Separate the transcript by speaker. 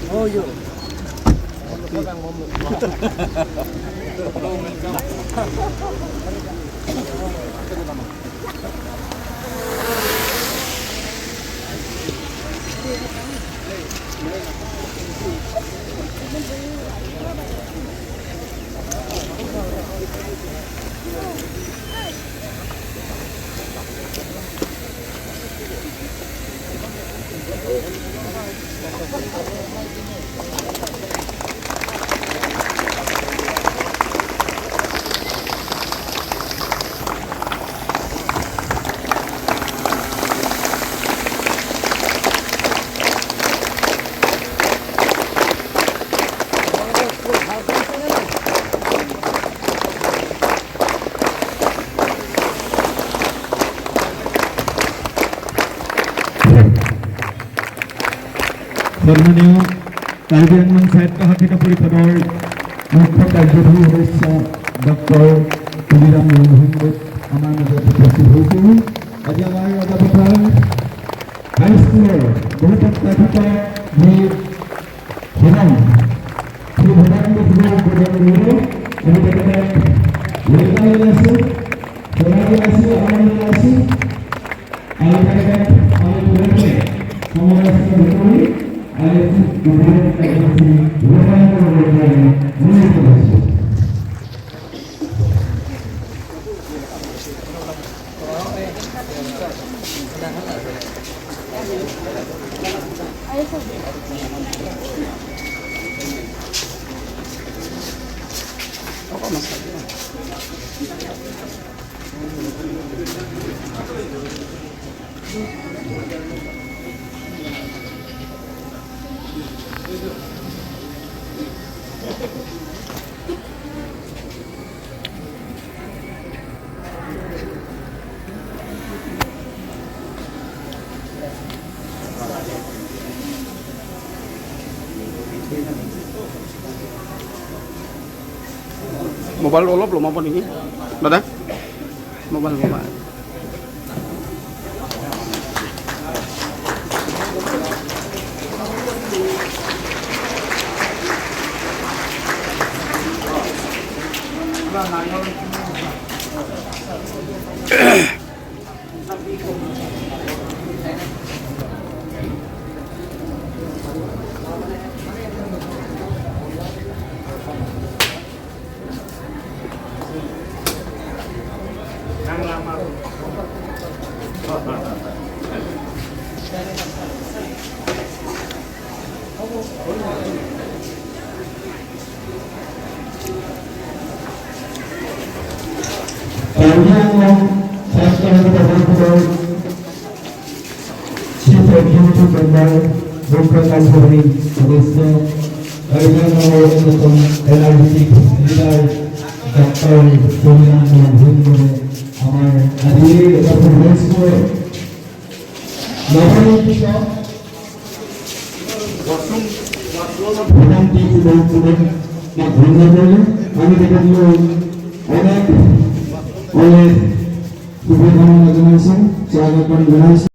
Speaker 1: Oh yo.
Speaker 2: সম্মানীয় কার্বি আংলং সাহিত্য শাখা পৰিষদৰ মুখ্য কাৰ্যবাহী সদস্য ডক্টৰ তুলিৰাম মহম্মদ আমাৰ মাজত উপস্থিত হৈছিল। আজি আমাৰ ৰাজাপথাৰ হাইস্কুলৰ বহুপত্ৰাধিক যি ভৱন সেই ভৱনটো উদ্বোধন আমি তেখেতে লেখা ওলাইছোঁ চলাই ওলাইছোঁ আমাৰ ওলাইছোঁ আৰু তেখেতে আমি তুলিলে সমালোচনা নকৰি
Speaker 3: মোবাইল অলপ লমাব নেকি দাদা mobile mobile Chief Executive Member, Local Council সদস্য এনার্জেটিক লিডার ডক্টর তুলিরাম মহম্মদ আমার আজিৰ হাইস্কুলৰ নৱনিৰ্মিত ভৱনটি উদ্বোধন কৰিলে আমি তেখেতলৈ অনেক শুভকামনা জনাইছোঁ স্বাগতম জনাইছোঁ।